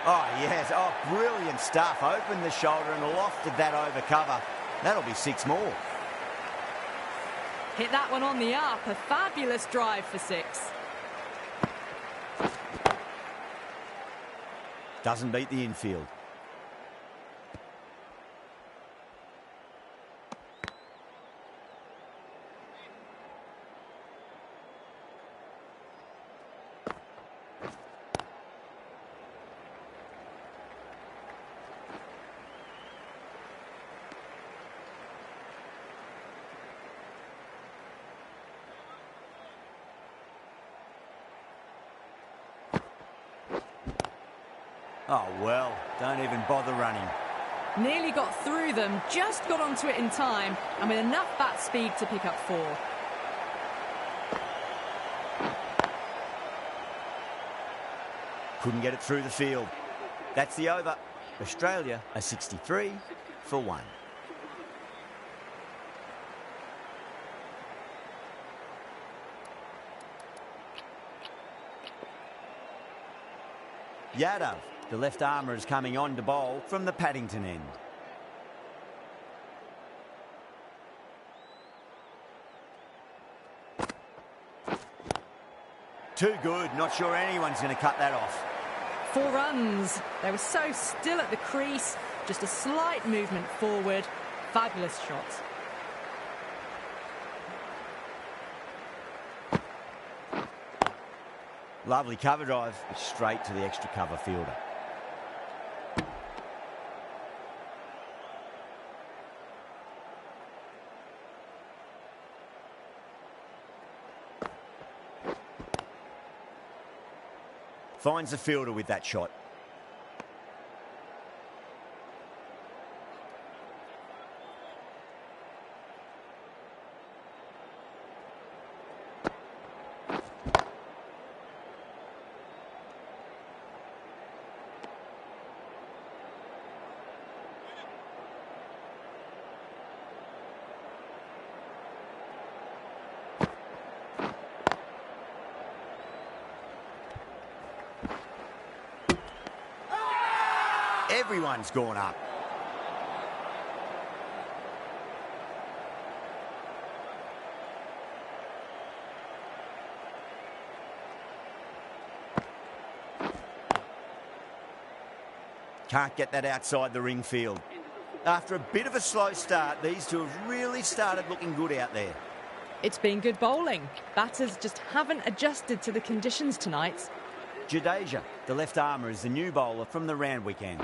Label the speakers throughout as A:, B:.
A: Oh, yes. Oh, brilliant stuff. Opened the shoulder and lofted that over cover. That'll be 6 more.
B: Hit that one on the up. A fabulous drive for 6.
A: Doesn't beat the infield. Oh, well, don't even bother running.
B: Nearly got through them, just got onto it in time, and with enough bat speed to pick up 4.
A: Couldn't get it through the field. That's the over. Australia are 63 for 1. Yadav, the left armour, is coming on to bowl from the Paddington end. Too good. Not sure anyone's going to cut that off.
B: 4 runs. They were so still at the crease. Just a slight movement forward. Fabulous shot.
A: Lovely cover drive, straight to the extra cover fielder. Finds the fielder with that shot. Everyone's gone up. Can't get that outside the ring field. After a bit of a slow start, these two have really started looking good out there.
B: It's been good bowling. Batters just haven't adjusted to the conditions tonight.
A: Jadeja, the left armour, is the new bowler from the Randwick end.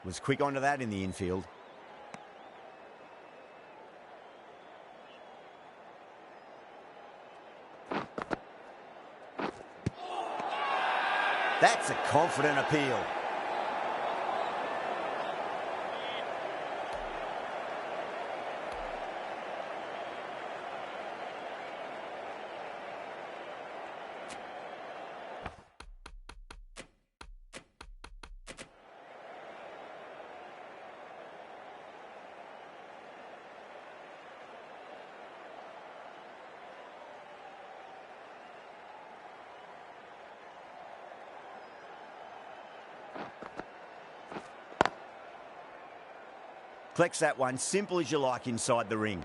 A: Was quick onto that in the infield. That's a confident appeal. Collects that one, simple as you like, inside the ring.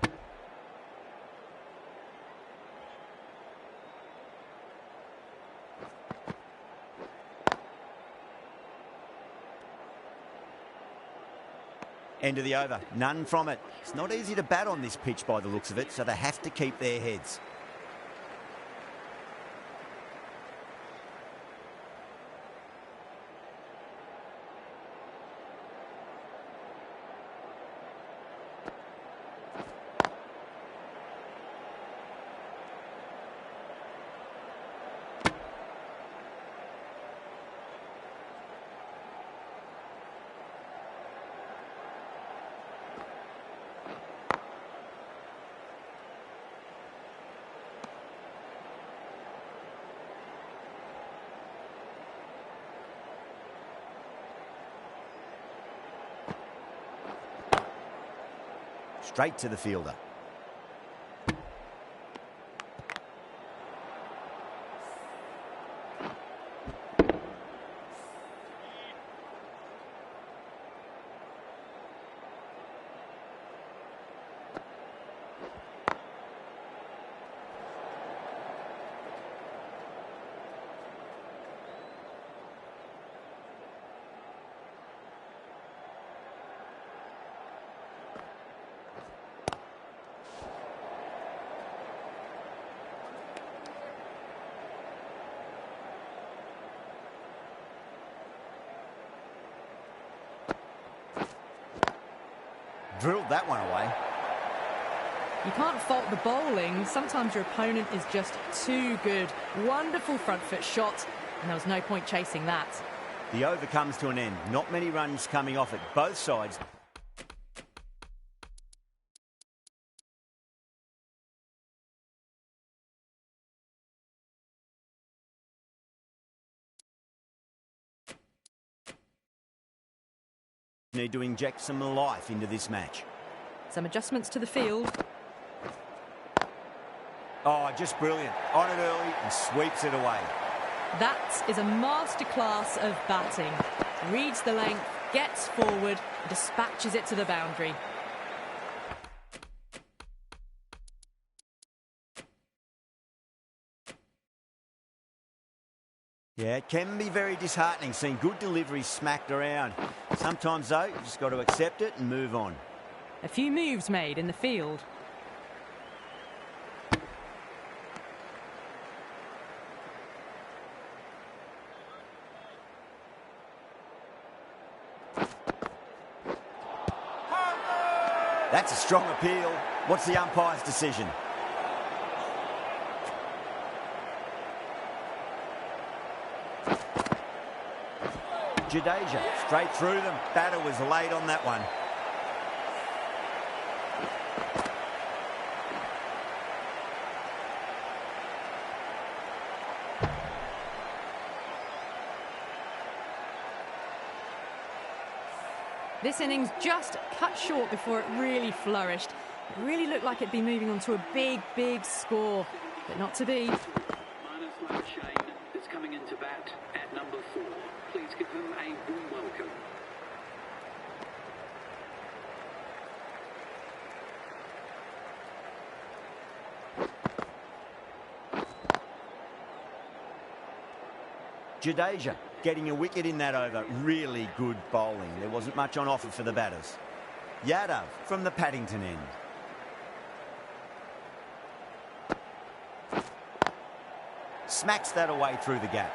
A: End of the over, none from it. It's not easy to bat on this pitch by the looks of it, so they have to keep their heads. straight to the fielder. Drilled that one away.
B: You can't fault the bowling. Sometimes your opponent is just too good. Wonderful front foot shot, and there was no point chasing that.
A: The over comes to an end. Not many runs coming off it. Both sides. Need to inject some life into this match.
B: Some adjustments to the field.
A: Oh, just brilliant. On it early and sweeps it away.
B: That is a masterclass of batting. Reads the length, gets forward, dispatches it to the boundary.
A: Yeah, it can be very disheartening seeing good deliveries smacked around. Sometimes, though, you've just got to accept it and move on.
B: A few moves made in the field.
A: That's a strong appeal. What's the umpire's decision? Jadeja, straight through them. Batter was late on that one.
B: This innings just cut short before it really flourished. It really looked like it'd be moving on to a big, big score, but not to be.
C: Minus Shane is coming into bat at number 4. Please give him a warm welcome.
A: Jadeja getting a wicket in that over. Really good bowling. There wasn't much on offer for the batters. Yadav from the Paddington end. Smacks that away through the gap.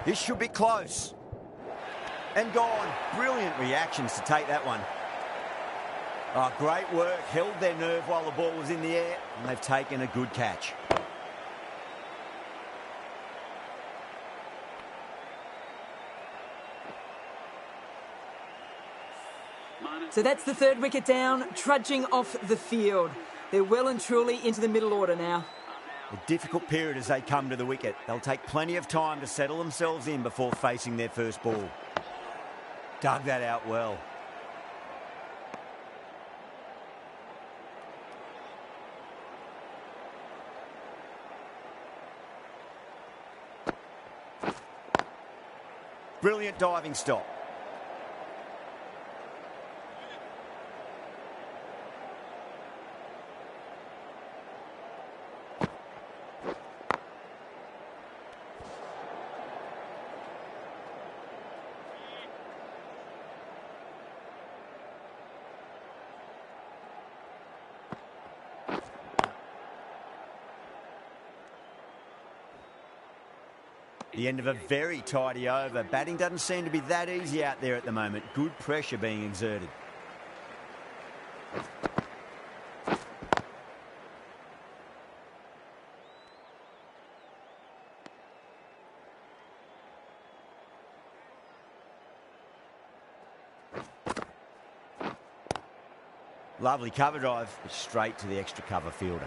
A: This should be close. And gone. Brilliant reactions to take that one. Oh, great work. Held their nerve while the ball was in the air, and they've taken a good catch.
D: So that's the third wicket down, trudging off the field. They're well and truly into the middle order now.
A: A difficult period as they come to the wicket. They'll take plenty of time to settle themselves in before facing their first ball. Dug that out well. Brilliant diving stop. The end of a very tidy over. Batting doesn't seem to be that easy out there at the moment. Good pressure being exerted. Lovely cover drive, but straight to the extra cover fielder.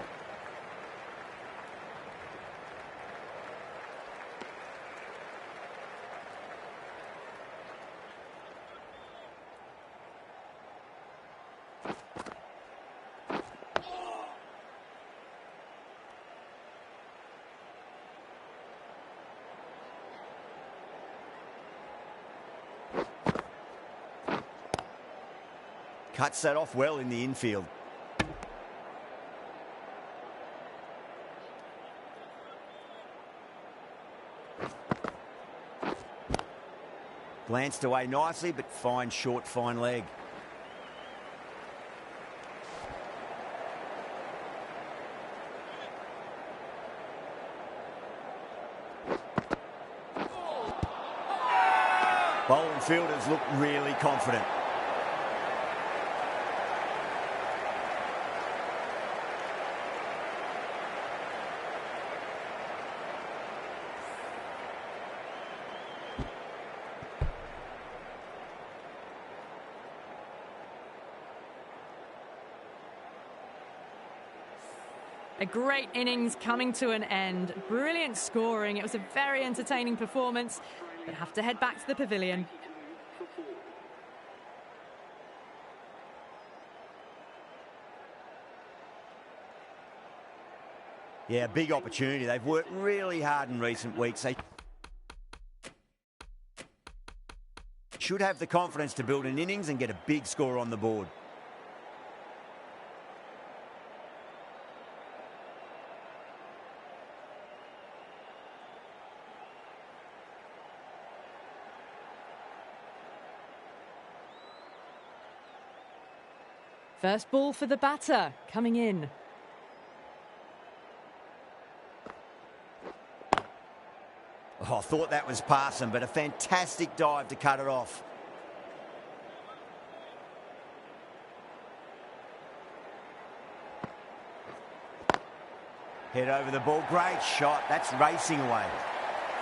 A: Cuts that off well in the infield. Glanced away nicely, but fine short, fine leg. Bowling fielders look really confident.
B: A great innings coming to an end. Brilliant scoring. It was a very entertaining performance, but have to head back to the pavilion.
A: Yeah, big opportunity. They've worked really hard in recent weeks. They should have the confidence to build an innings and get a big score on the board.
B: First ball for the batter, coming in.
A: Oh, I thought that was passing, but a fantastic dive to cut it off. Head over the ball, great shot. That's racing away.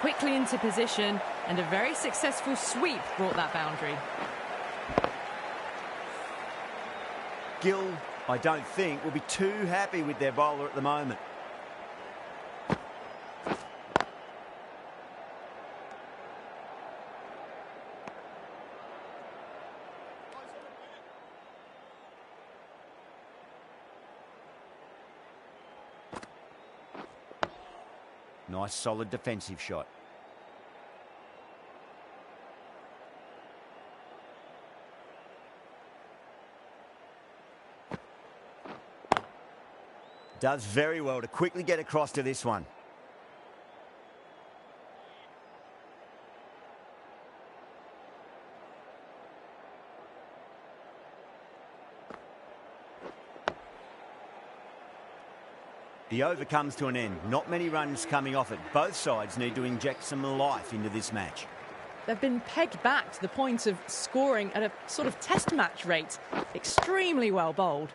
B: Quickly into position, and a very successful sweep brought that boundary.
A: Gill, I don't think, will be too happy with their bowler at the moment. Nice solid defensive shot. Does very well to quickly get across to this one. The over comes to an end. Not many runs coming off it. Both sides need to inject some life into this match.
B: They've been pegged back to the point of scoring at a sort of test match rate. Extremely well bowled.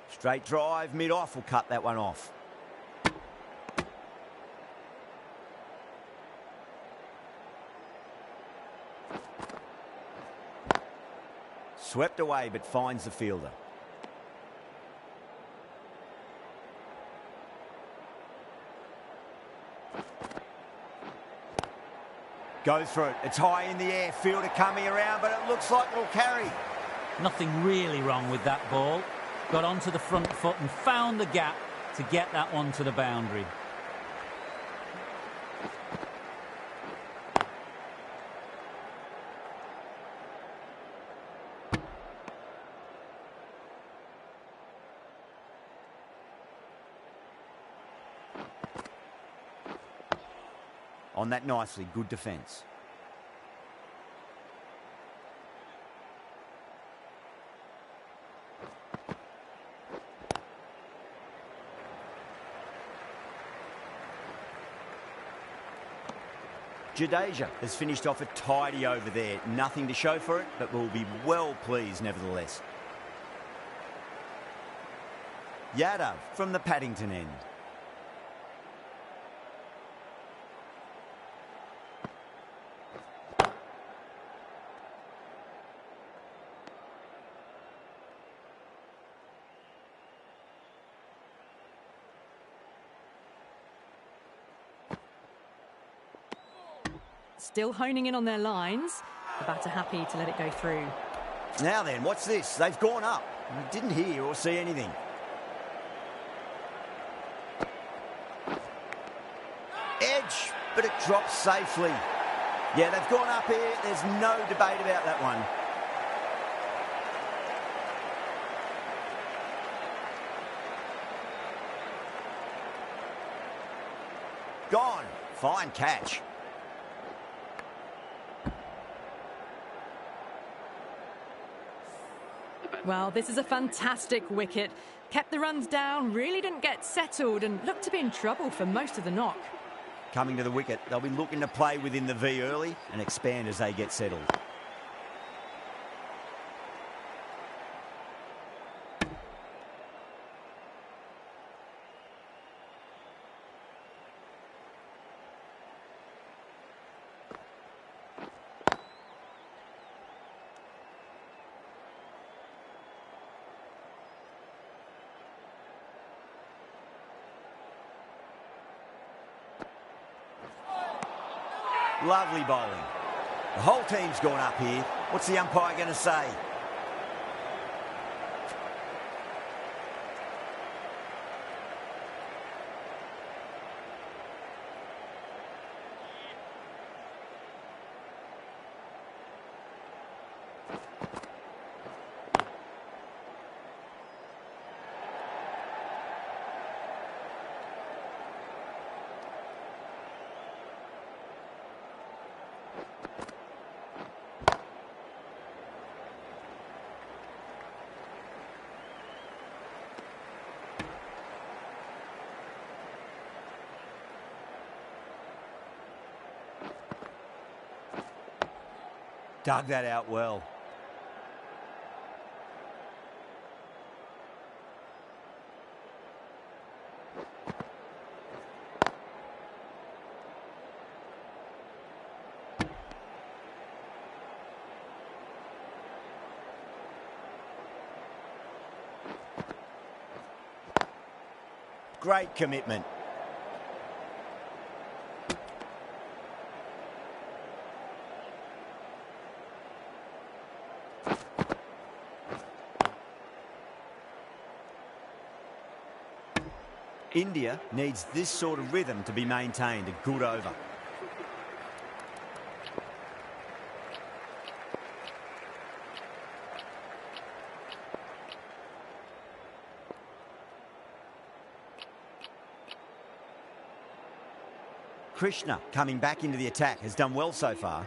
A: Straight drive, mid-off will cut that one off. Swept away, but finds the fielder. Goes for it. It's high in the air. Fielder coming around, but it looks like it'll carry.
E: Nothing really wrong with that ball. Got onto the front foot and found the gap to get that one to the boundary.
A: On that nicely, good defence. Jadeja has finished off a tidy over there. Nothing to show for it, but will be well pleased nevertheless. Yadav from the Paddington end.
B: still honing in on their lines. The batter happy to let it go through.
A: Now then, what's this? They've gone up. I didn't hear or see anything. Edge, but it drops safely. Yeah, they've gone up here. There's no debate about that one. Gone. Fine catch.
B: Well, this is a fantastic wicket. Kept the runs down, really didn't get settled and looked to be in trouble for most of the knock.
A: Coming to the wicket, they'll be looking to play within the V early and expand as they get settled. Lovely bowling. The whole team's gone up here. What's the umpire going to say? Dug that out well. Great commitment. India needs this sort of rhythm to be maintained. A good over. Krishna coming back into the attack has done well so far.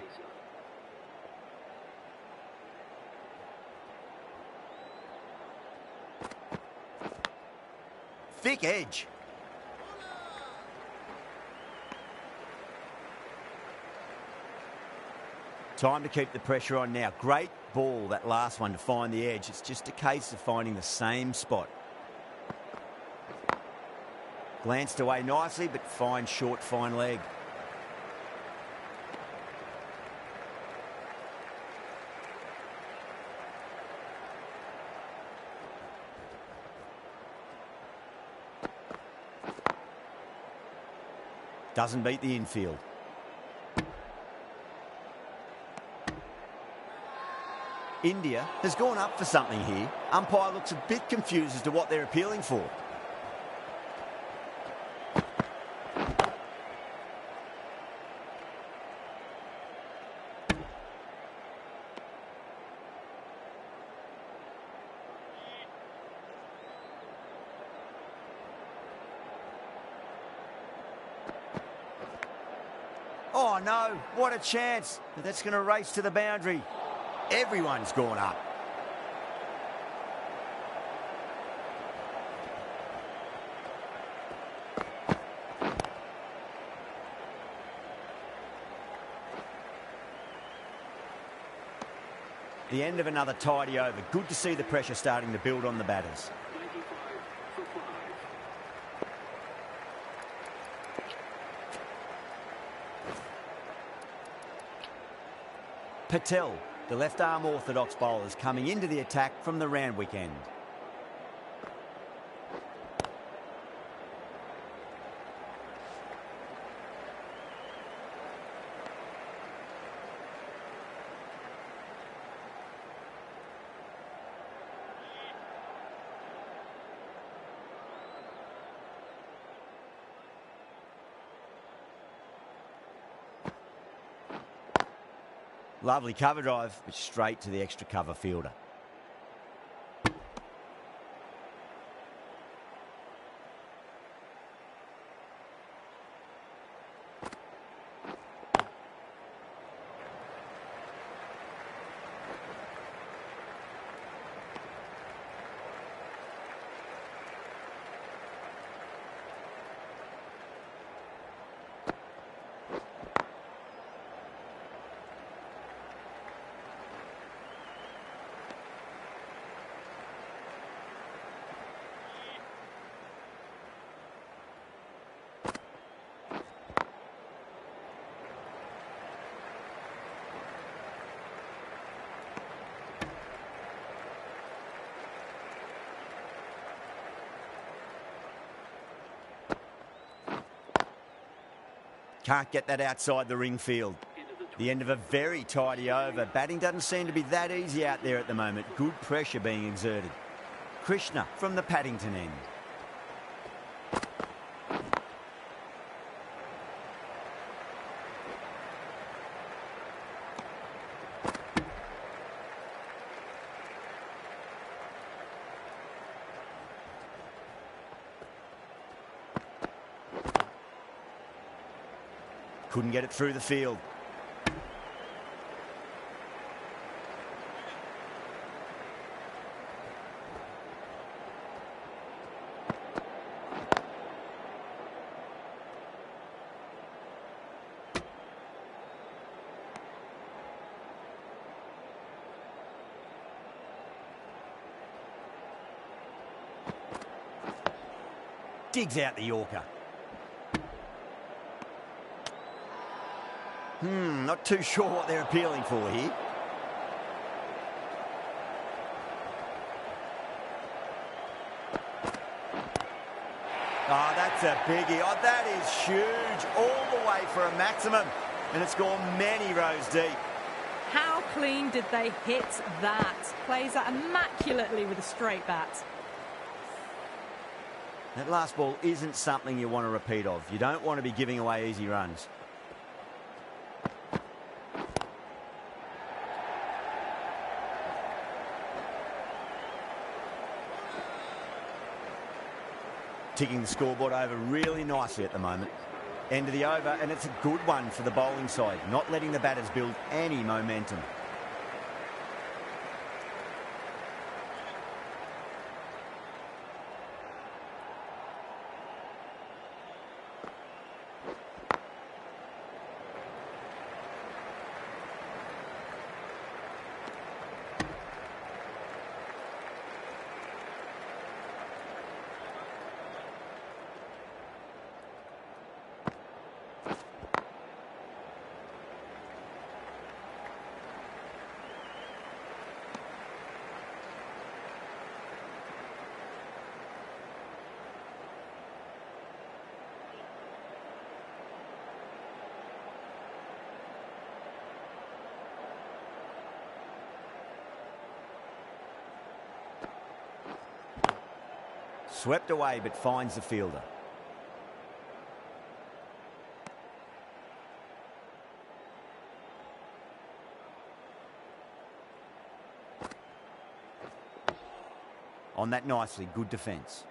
A: Thick edge. Time to keep the pressure on now. Great ball, that last one, to find the edge. It's just a case of finding the same spot. Glanced away nicely, but fine short, fine leg. Doesn't beat the infield. India has gone up for something here. Umpire looks a bit confused as to what they're appealing for. Oh no, what a chance. That's going to race to the boundary. Everyone's gone up. The end of another tidy over. Good to see the pressure starting to build on the batters.
C: 95 for 5.
A: Patel, the left-arm orthodox bowler, is coming into the attack from the Randwick end. Lovely cover drive, but straight to the extra cover fielder. Can't get that outside the ring field. The end of a very tidy over. Batting doesn't seem to be that easy out there at the moment. Good pressure being exerted. Krishna from the Paddington end. Couldn't get it through the field. Digs out the Yorker. Not too sure what they're appealing for here. Oh, that's a biggie. Oh, that is huge. All the way for a maximum. And it's gone many rows deep.
B: How clean did they hit that? Plays that immaculately with a straight bat.
A: That last ball isn't something you want to repeat of. You don't want to be giving away easy runs. Ticking the scoreboard over really nicely at the moment. End of the over, and it's a good one for the bowling side, not letting the batters build any momentum. Swept away, but finds the fielder. On that nicely, good defence.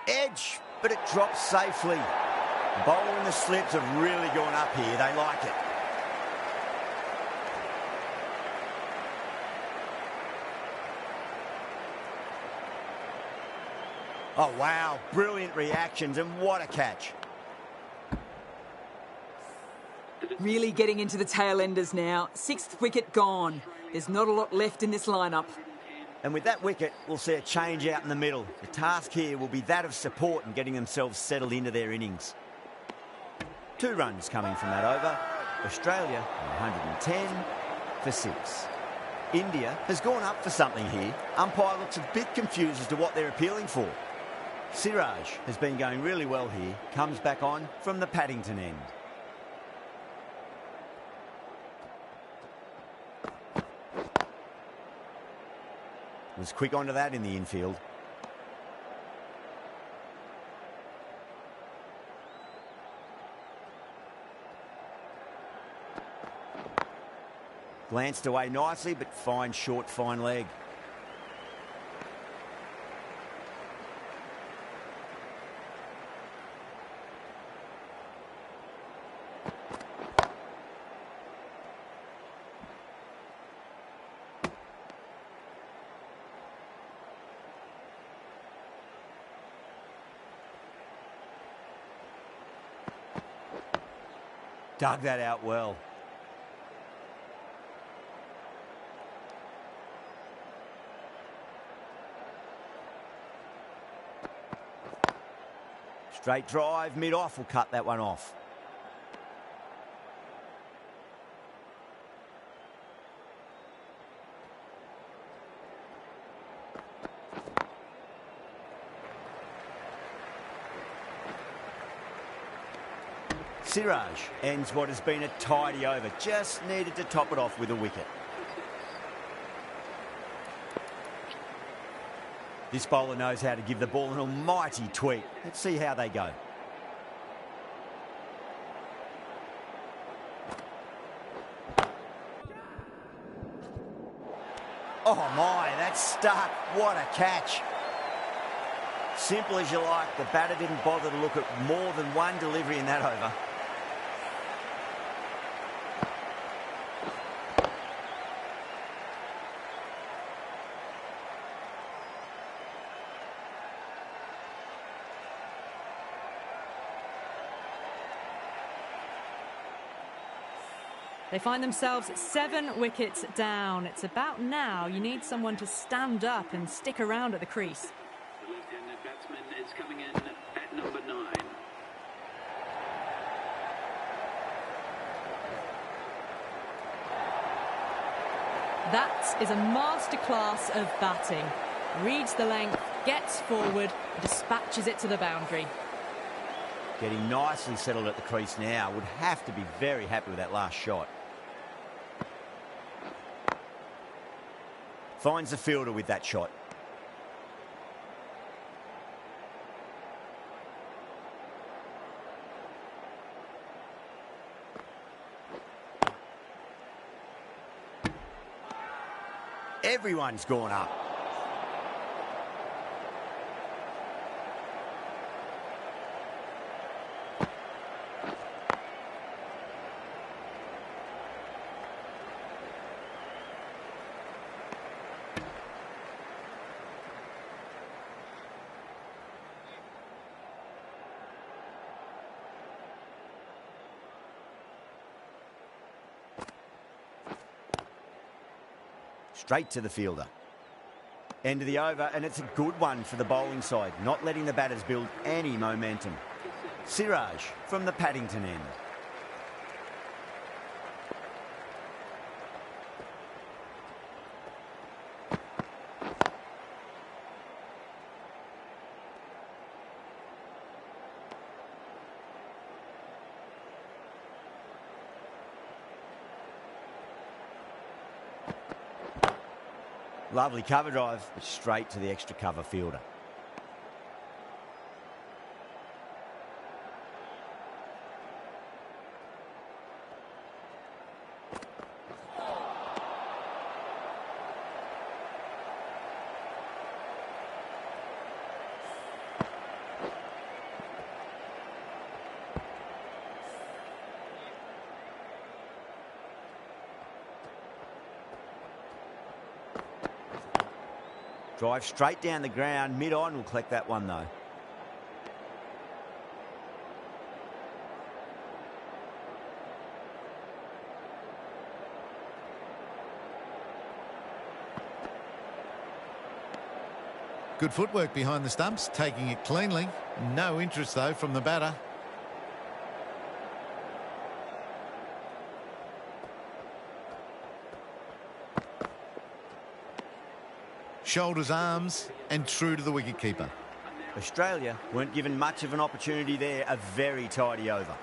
A: Edge, but it drops safely. Bowling the slips have really gone up here. They like it. Oh, wow. Brilliant reactions, and what a catch.
D: Really getting into the tail enders now. 6th wicket gone. There's not a lot left in this lineup.
A: And with that wicket, we'll see a change out in the middle. The task here will be that of support and getting themselves settled into their innings. 2 runs coming from that over. Australia on 110 for 6. India has gone up for something here. Umpire looks a bit confused as to what they're appealing for. Siraj has been going really well here. Comes back on from the Paddington end. Was quick onto that in the infield. Glanced away nicely, but fine short, fine leg. Dug that out well. Straight drive, mid-off will cut that one off. Siraj ends what has been a tidy over. Just needed to top it off with a wicket. This bowler knows how to give the ball an almighty tweak. Let's see how they go. Oh my, that's stuck. What a catch. Simple as you like. The batter didn't bother to look at more than one delivery in that over.
B: They find themselves 7 wickets down. It's about now. You need someone to stand up and stick around at the crease.
C: The left-handed batsman is coming in at number 9.
B: That is a masterclass of batting. Reads the length, gets forward, dispatches it to the boundary.
A: Getting nicely settled at the crease now. Would have to be very happy with that last shot. Finds the fielder with that shot. Everyone's gone up. Straight to the fielder. End of the over, and it's a good one for the bowling side, not letting the batters build any momentum. Siraj from the Paddington end. Lovely cover drive, but straight to the extra cover fielder. Drive straight down the ground, mid-on, will collect that one though.
F: Good footwork behind the stumps, taking it cleanly. No interest though from the batter. Shoulders, arms, and true to the wicketkeeper.
A: Australia weren't given much of an opportunity there. A very tidy over.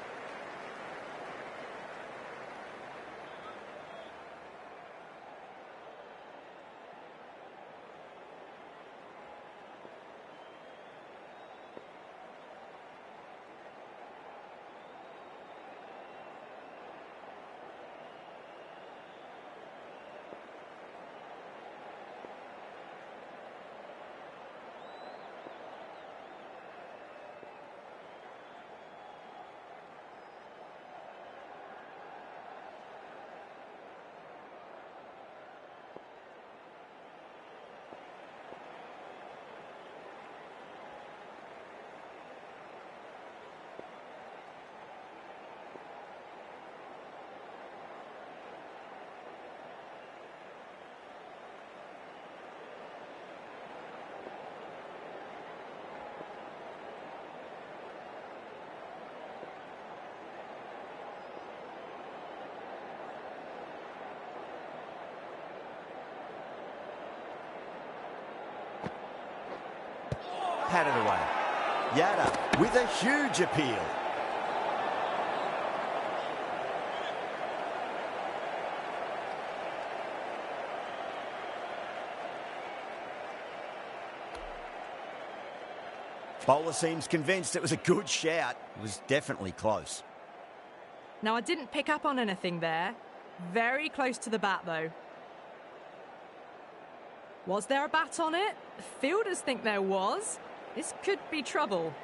A: Patted away. Yada with a huge appeal. Bowler seems convinced it was a good shout. It was definitely close.
B: Now, I didn't pick up on anything there. Very close to the bat, though. Was there a bat on it? The fielders think there was. This could be trouble.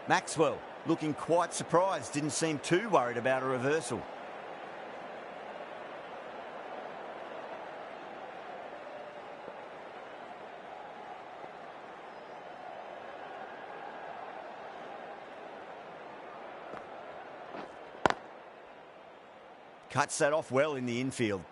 A: Maxwell looking quite surprised. Didn't seem too worried about a reversal. Cuts that off well in the infield.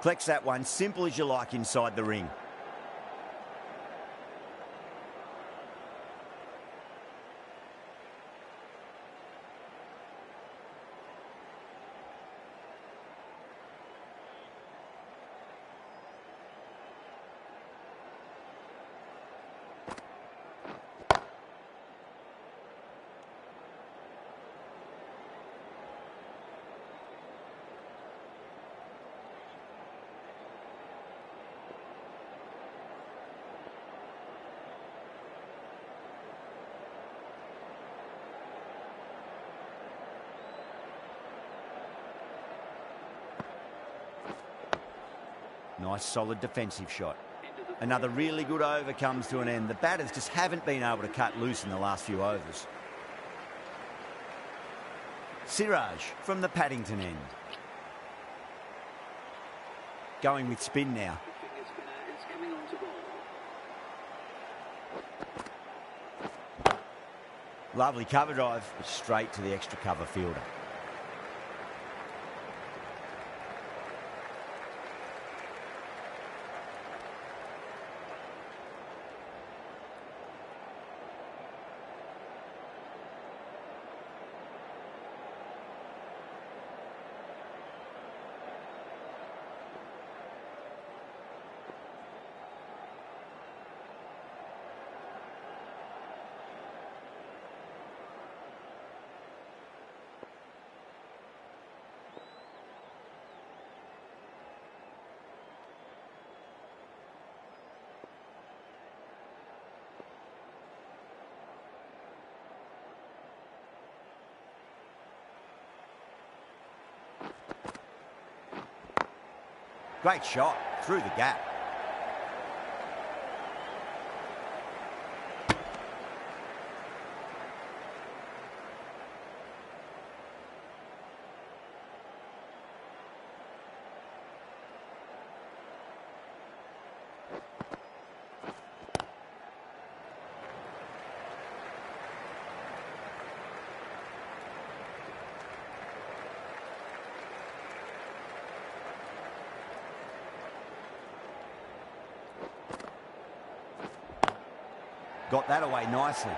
A: Collects that one, simple as you like inside the ring. Nice solid defensive shot. Another really good over comes to an end. The batters just haven't been able to cut loose in the last few overs. Siraj from the Paddington end. Going with spin now. Lovely cover drive, but straight to the extra cover fielder. Great shot through the gap. Got that away nicely.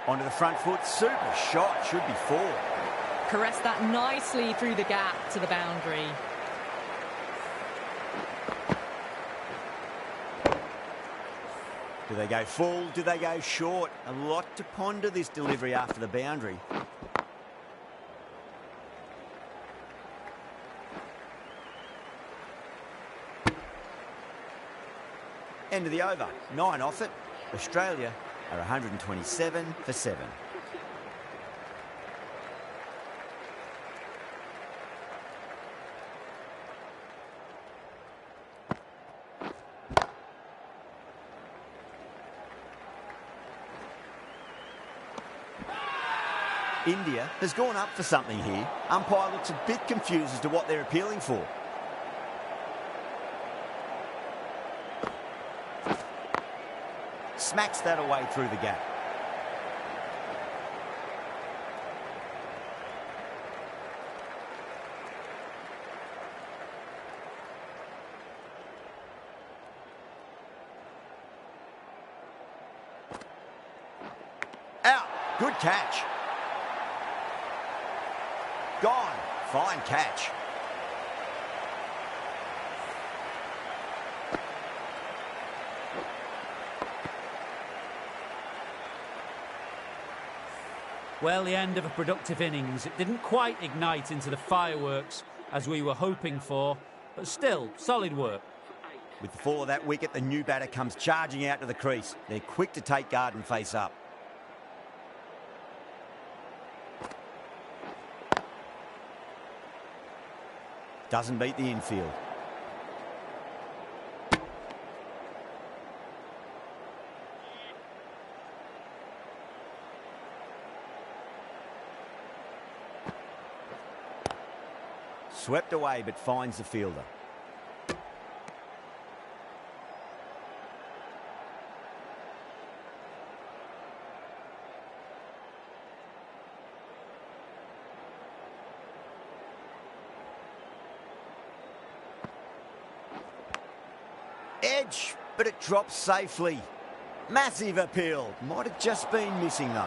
A: Onto the front foot, super shot, should be four.
B: Caressed that nicely through the gap to the boundary.
A: Do they go full? Do they go short? A lot to ponder this delivery after the boundary. End of the over. 9 off it. Australia are 127 for 7. India has gone up for something here. Umpire looks a bit confused as to what they're appealing for. Smacks that away through the gap. Out. Good catch. Gone. Fine catch.
E: Well, the end of a productive innings. It didn't quite ignite into the fireworks as we were hoping for, but still, solid work.
A: With the fall of that wicket, the new batter comes charging out to the crease. They're quick to take guard and face up. Doesn't beat the infield. Swept away, but finds the fielder. Edge, but it drops safely. Massive appeal. Might have just been missing, though.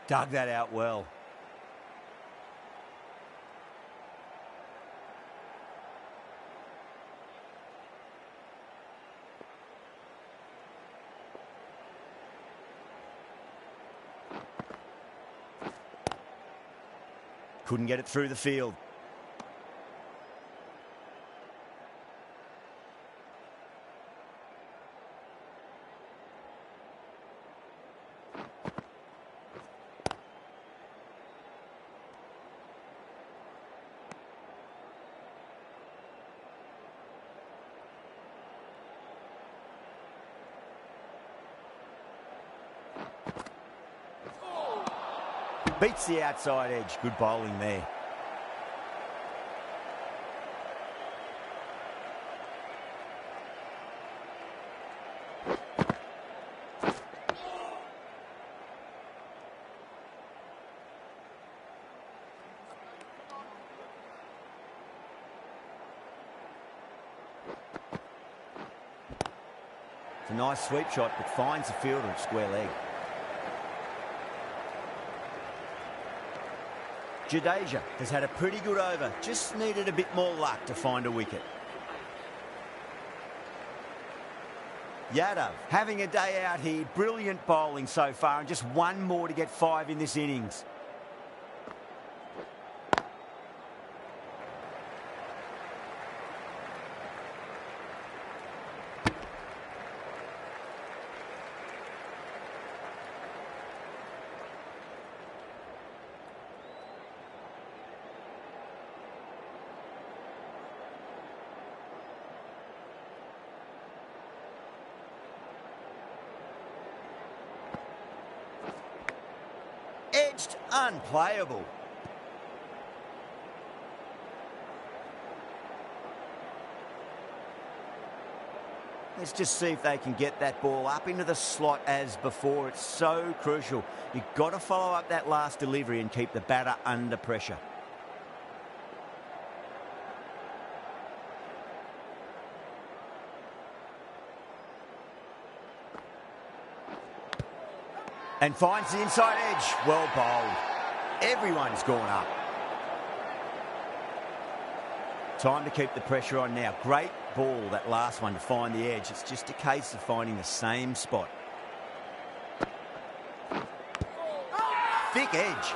A: Dug that out well. Couldn't get it through the field. Beats the outside edge. Good bowling there. It's a nice sweep shot, but finds the fielder at square leg. Jadeja has had a pretty good over, just needed a bit more luck to find a wicket. Yadav having a day out here, brilliant bowling so far, and just one more to get 5 in this innings. Edged, unplayable. Let's just see if they can get that ball up into the slot as before. It's so crucial. You've got to follow up that last delivery and keep the batter under pressure. And finds the inside edge. Well bowled. Everyone's gone up. Time to keep the pressure on now. Great ball, that last one, to find the edge. It's just a case of finding the same spot. Thick edge.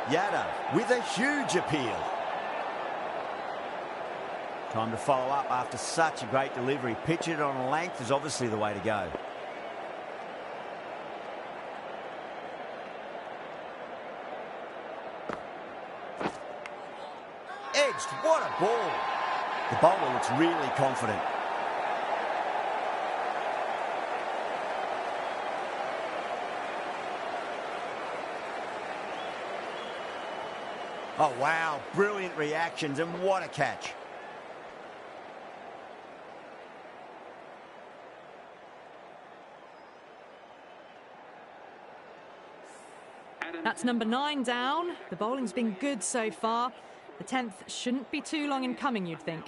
A: Yadav with a huge appeal. Time to follow up after such a great delivery. Pitch it on a length is obviously the way to go. Edged. What a ball. The bowler looks really confident. Oh, wow. Brilliant reactions, and what a catch.
B: That's number 9 down. The bowling's been good so far. The 10th shouldn't be too long in coming, you'd think.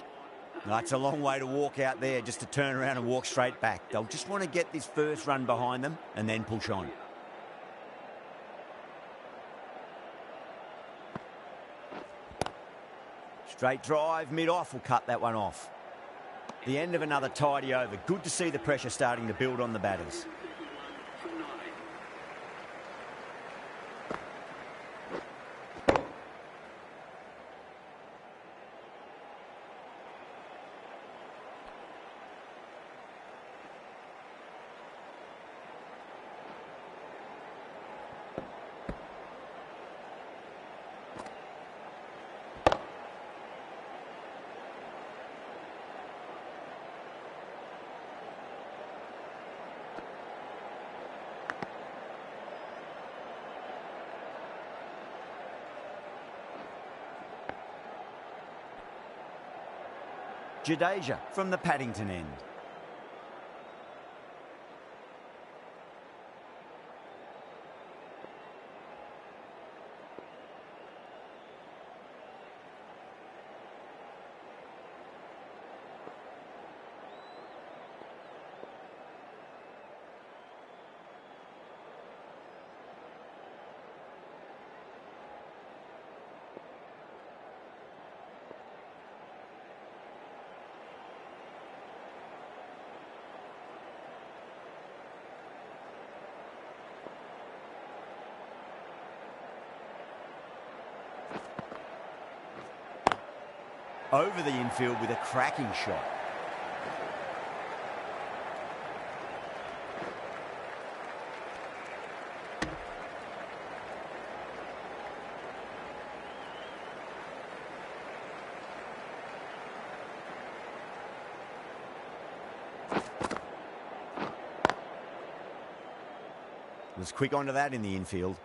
A: That's a long way to walk out there just to turn around and walk straight back. They'll just want to get this first run behind them and then push on. Straight drive, mid-off will cut that one off. The end of another tidy over. Good to see the pressure starting to build on the batters. Jadeja from the Paddington end. Over the infield with a cracking shot. Was quick onto that in the infield.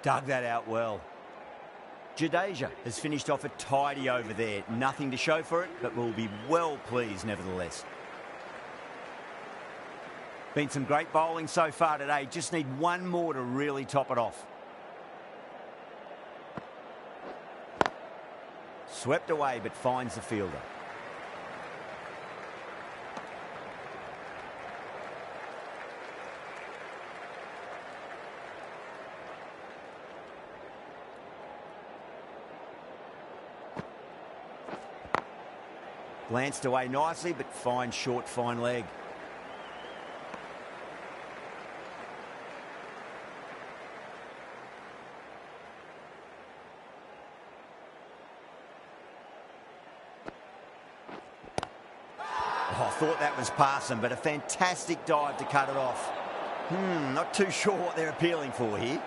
A: Dug that out well. Jadeja has finished off a tidy over there. Nothing to show for it, but we'll be well pleased nevertheless. Been some great bowling so far today. Just need one more to really top it off. Swept away, but finds the fielder. Glanced away nicely, but fine short, fine leg. Oh, I thought that was past them, but a fantastic dive to cut it off. Not too sure what they're appealing for here.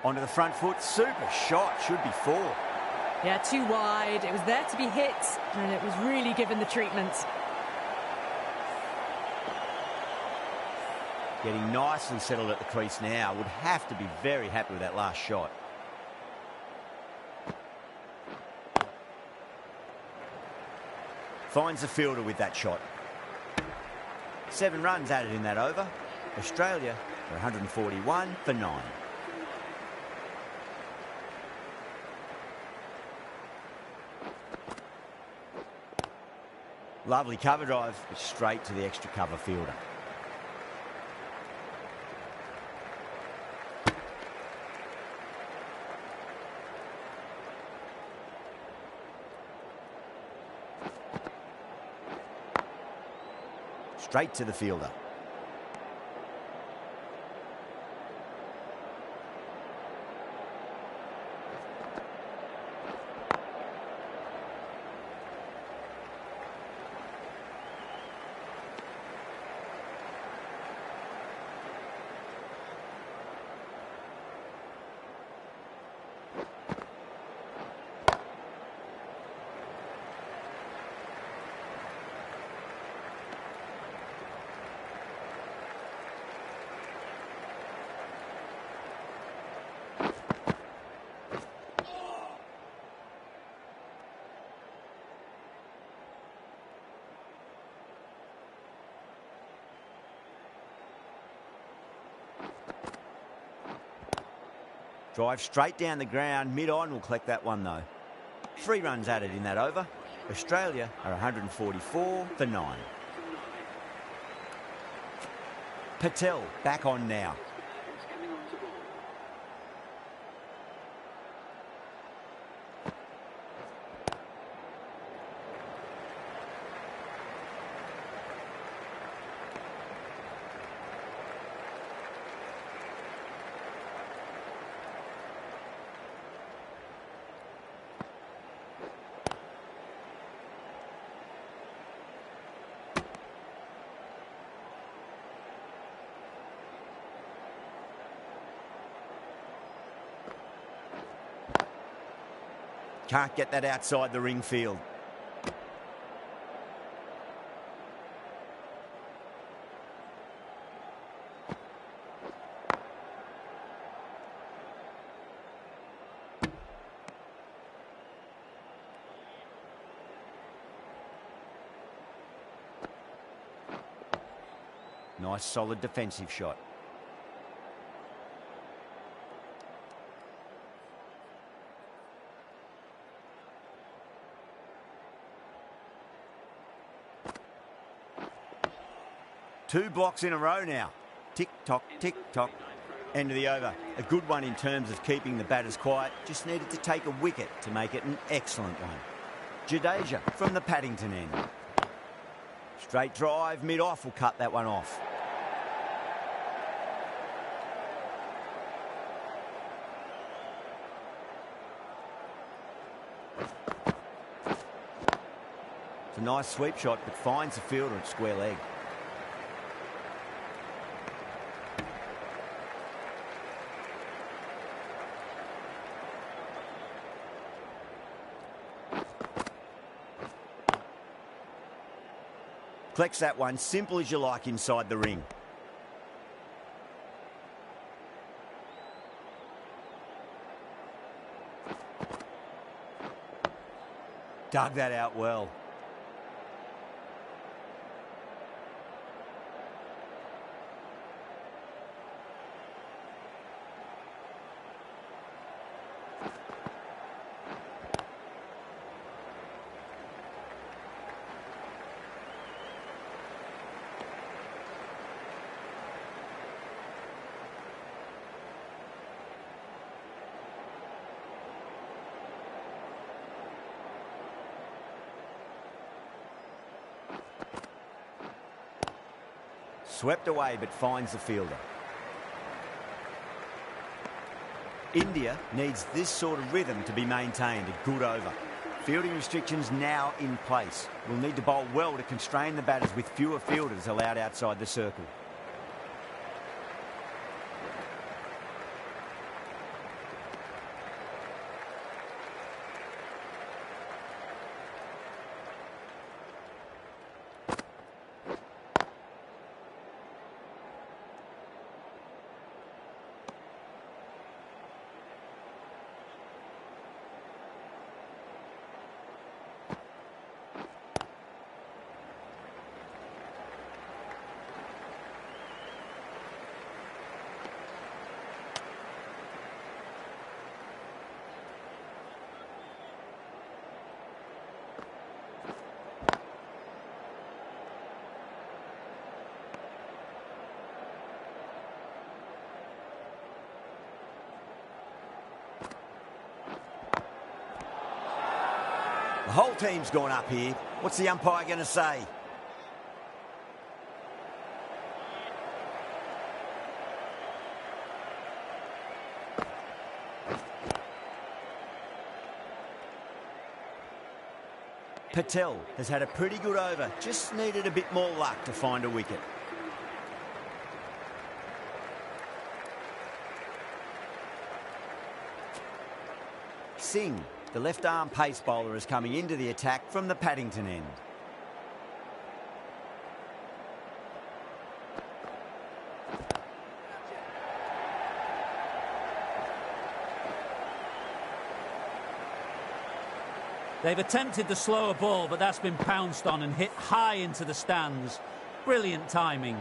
A: Onto the front foot, super shot, should be 4.
B: Yeah, too wide. It was there to be hit, and it was really given the treatment.
A: Getting nicely settled at the crease now. Would have to be very happy with that last shot. Finds the fielder with that shot. 7 runs added in that over. Australia are 141 for 9. Lovely cover drive, but straight to the extra cover fielder. Straight to the fielder. Drive straight down the ground, mid-on, will collect that one though. 3 runs added in that over. Australia are 144 for 9. Patel back on now. Can't get that outside the ring field. Nice solid defensive shot. Two blocks in a row now. Tick-tock, tick-tock. End of the over. A good one in terms of keeping the batters quiet. Just needed to take a wicket to make it an excellent one. Jadeja from the Paddington end. Straight drive, mid-off will cut that one off. It's a nice sweep shot, but finds the fielder at square leg. Collects that one, simple as you like, inside the ring. Dug that out well. Swept away but finds the fielder. India needs this sort of rhythm to be maintained. A good over. Fielding restrictions now in place. We'll need to bowl well to constrain the batters with fewer fielders allowed outside the circle. The whole team's gone up here. What's the umpire going to say? Patel has had a pretty good over. Just needed a bit more luck to find a wicket. Singh, the left-arm pace bowler, is coming into the attack from the Paddington end.
E: They've attempted the slower ball, but that's been pounced on and hit high into the stands. Brilliant timing.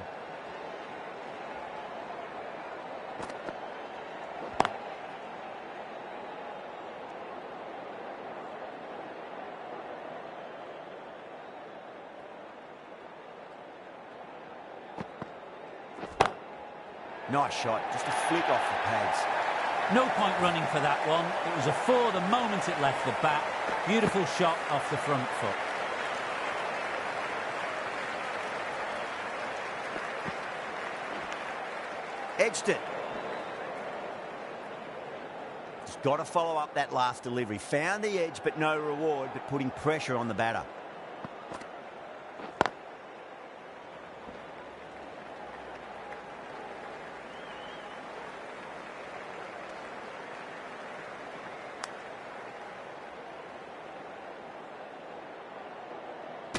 A: Nice shot, just a flick off the pads.
E: No point running for that one. It was a four the moment it left the bat. Beautiful shot off the front foot.
A: Edged it. Just got to follow up that last delivery. Found the edge, but no reward, but putting pressure on the batter.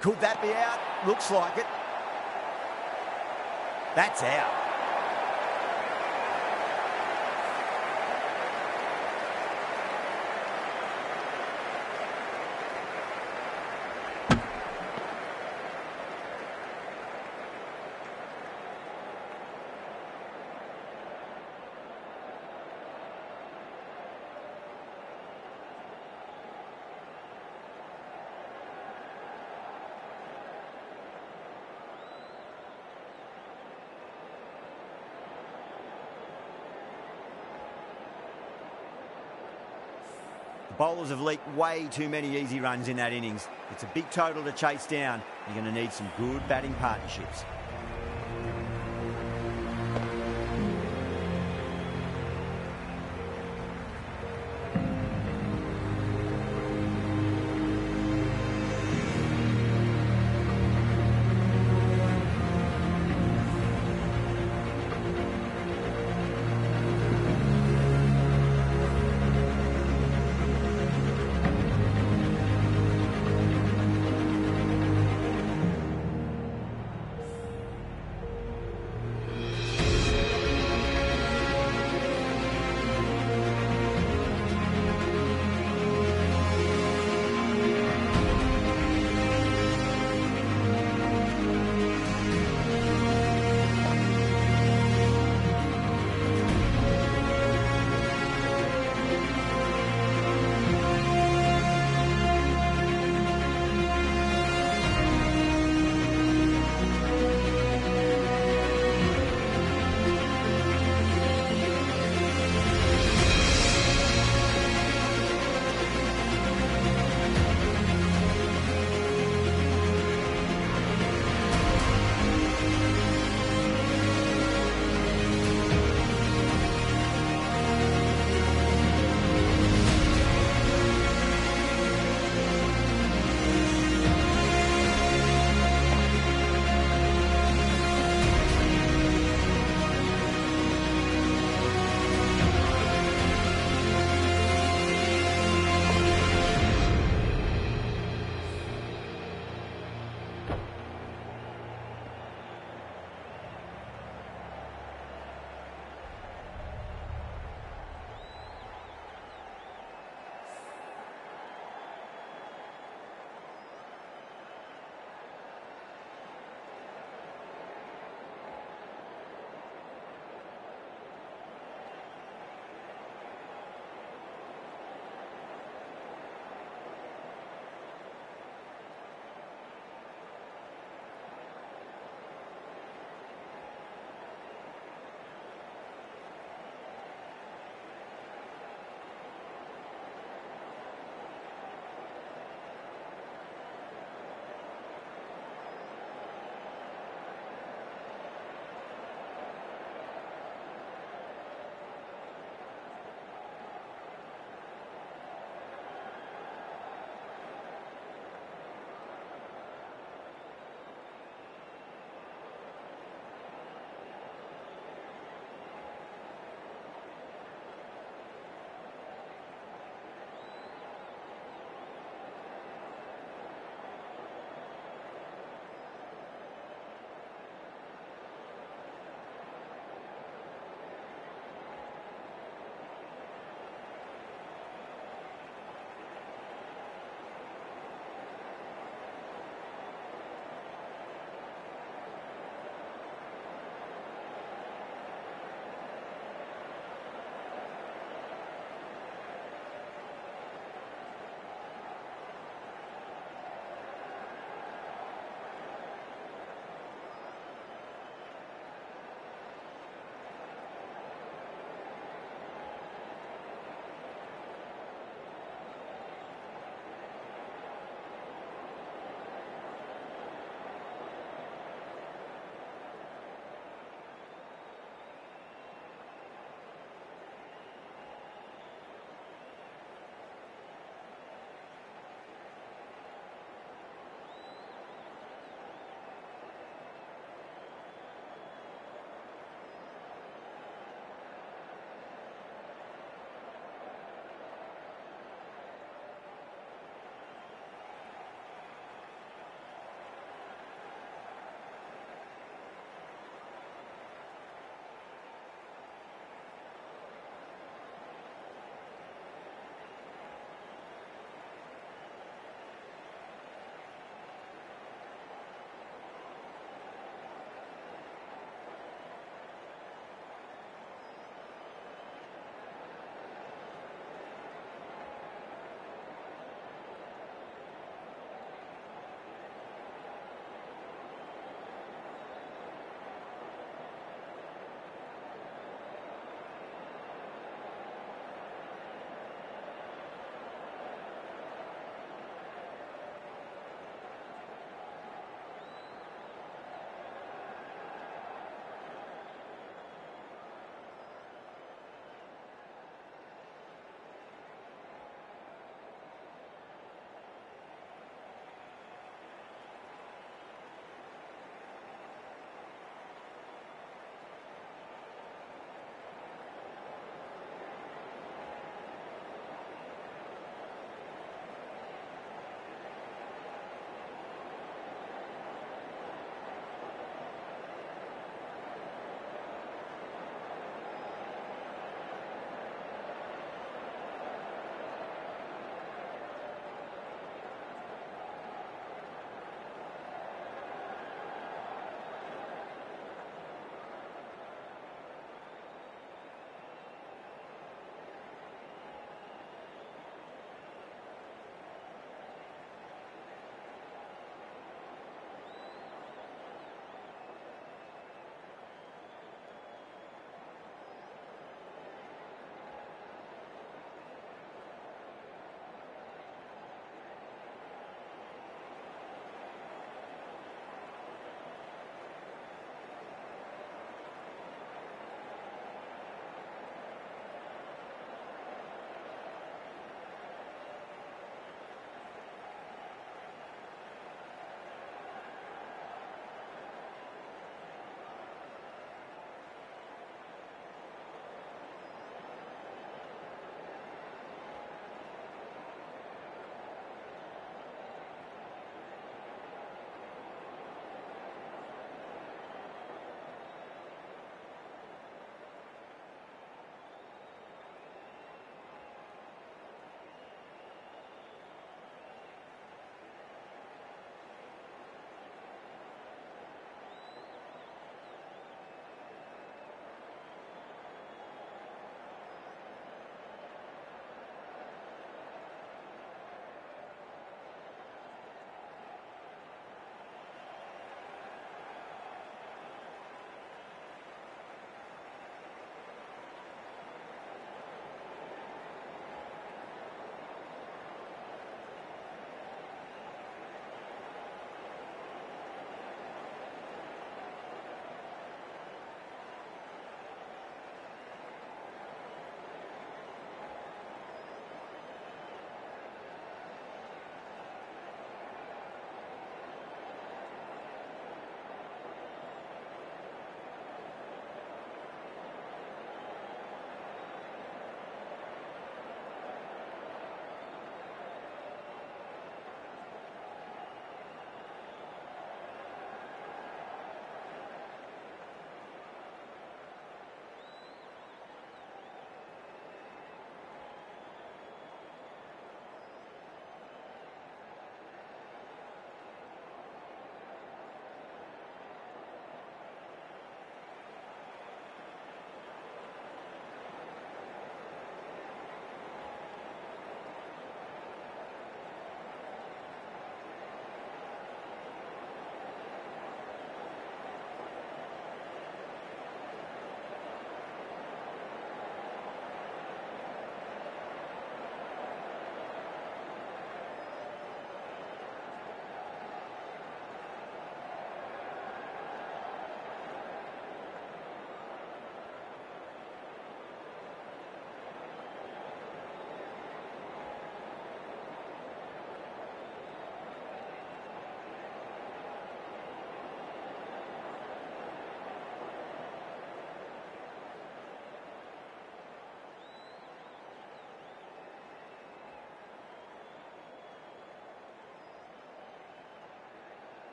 A: Could that be out? Looks like it. That's out. Bowlers have leaked way too many easy runs in that innings. It's a big total to chase down. You're going to need some good batting partnerships.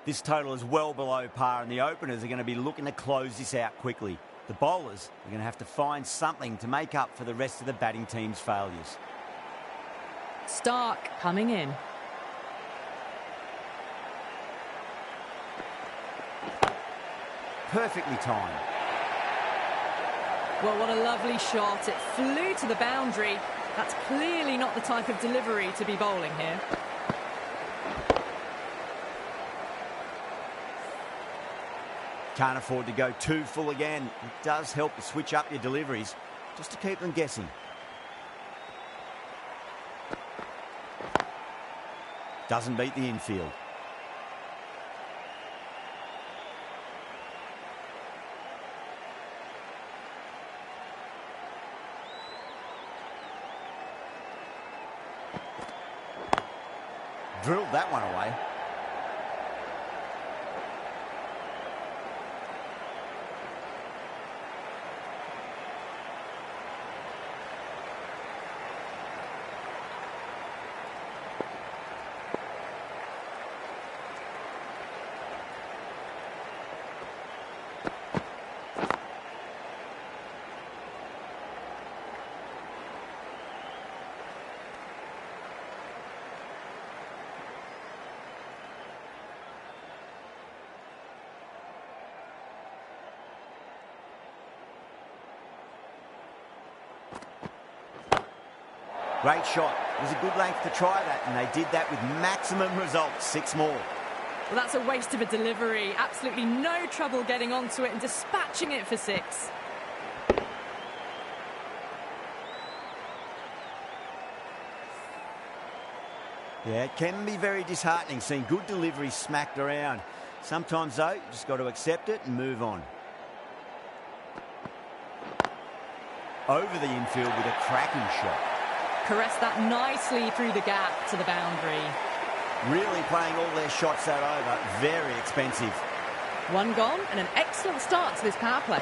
A: This total is well below par, and the openers are going to be looking to close this out quickly. The bowlers are going to have to find something to make up for the rest of the batting team's failures.
B: Stark coming in.
A: Perfectly timed.
B: Well, what a lovely shot. It flew to the boundary. That's clearly not the type of delivery to be bowling here.
A: Can't afford to go too full again. It does help to switch up your deliveries, just to keep them guessing. Doesn't beat the infield. Drilled that one away. Great shot. It was a good length to try that, and they did that with maximum results. 6 more.
B: Well, that's a waste of a delivery. Absolutely no trouble getting onto it and dispatching it for 6.
A: Yeah, it can be very disheartening seeing good deliveries smacked around. Sometimes, though, you just got to accept it and move on. Over the infield with a cracking shot.
B: Caressed that nicely through the gap to the boundary.
A: Really playing all their shots that over. Very expensive.
B: 1 gone and an excellent start to this power play.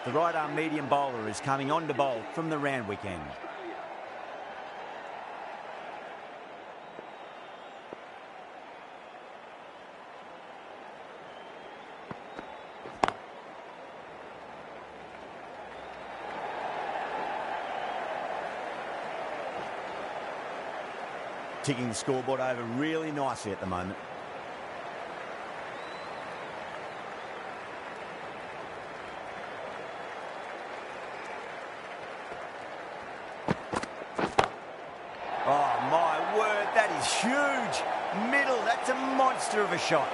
A: The right-arm medium bowler is coming on to bowl from the Randwick end. Ticking the scoreboard over really nicely at the moment. Oh, my word, that is huge. Middle, that's a monster of a shot.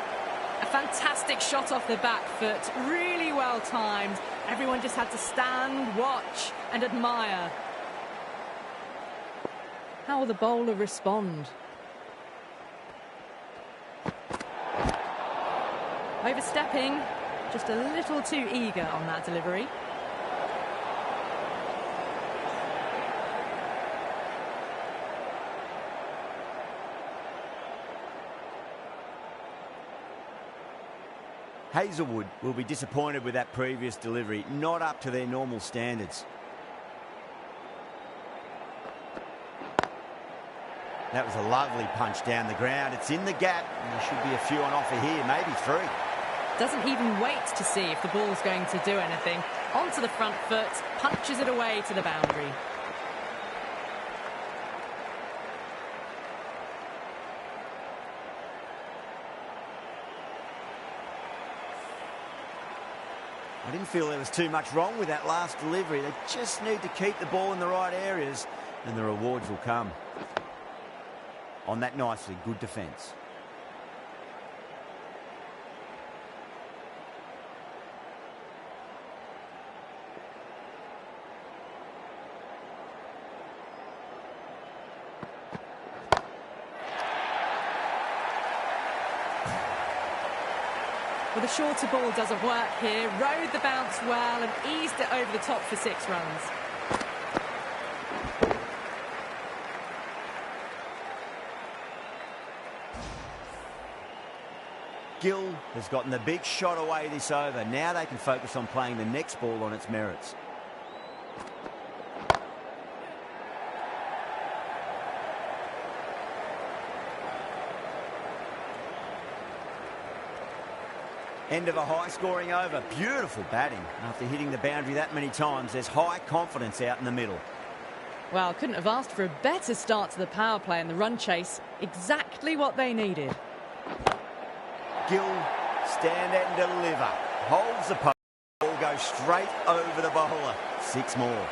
B: A fantastic shot off the back foot, really well timed. Everyone just had to stand, watch and admire. How will the bowler respond? Overstepping, just a little too eager on that delivery.
A: Hazelwood will be disappointed with that previous delivery, not up to their normal standards. That was a lovely punch down the ground. It's in the gap, and there should be a few on offer here, maybe 3.
B: Doesn't even wait to see if the ball's going to do anything. Onto the front foot, punches it away to the boundary.
A: I didn't feel there was too much wrong with that last delivery. They just need to keep the ball in the right areas, and the rewards will come. On that nicely, good defence.
B: Well, the shorter ball doesn't work here. Rode the bounce well and eased it over the top for 6 runs.
A: Gill has gotten the big shot away this over. Now they can focus on playing the next ball on its merits. End of a high-scoring over. Beautiful batting. After hitting the boundary that many times, there's high confidence out in the middle.
B: Well, couldn't have asked for a better start to the power play and the run chase. Exactly what they needed.
A: Gill, stand out and deliver. Holds the post. Ball goes straight over the bowler. 6 more.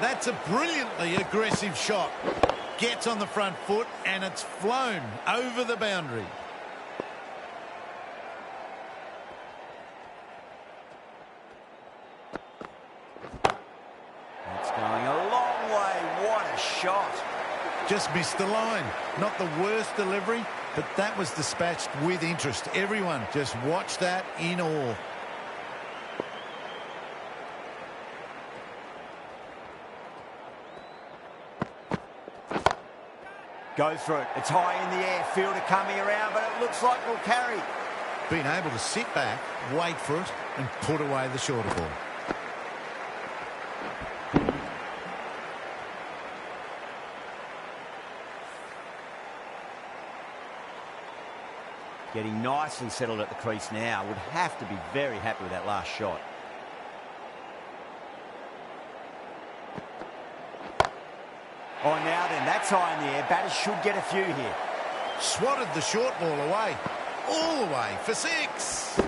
F: That's a brilliantly aggressive shot. Gets on the front foot and it's flown over the boundary.
A: That's going a long way. What a shot.
F: Just missed the line. Not the worst delivery, but that was dispatched with interest. Everyone just watch that in awe.
A: Go through it. It's high in the air. Fielder coming around, but it looks like it'll carry.
F: Being able to sit back, wait for it, and put away the shorter ball.
A: Getting nicely settled at the crease now. Would have to be very happy with that last shot. Oh, now then, that's high in the air. Batters should get a few here.
F: Swatted the short ball away. All the way for 6.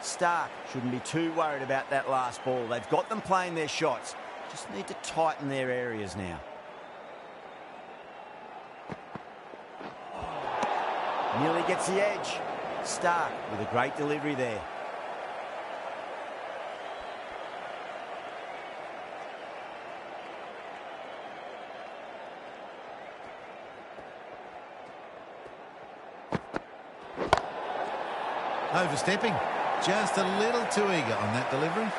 A: Stark shouldn't be too worried about that last ball. They've got them playing their shots. Just need to tighten their areas now. Nearly gets the edge. Stark with a great delivery there.
F: Overstepping. Just a little too eager on that delivery.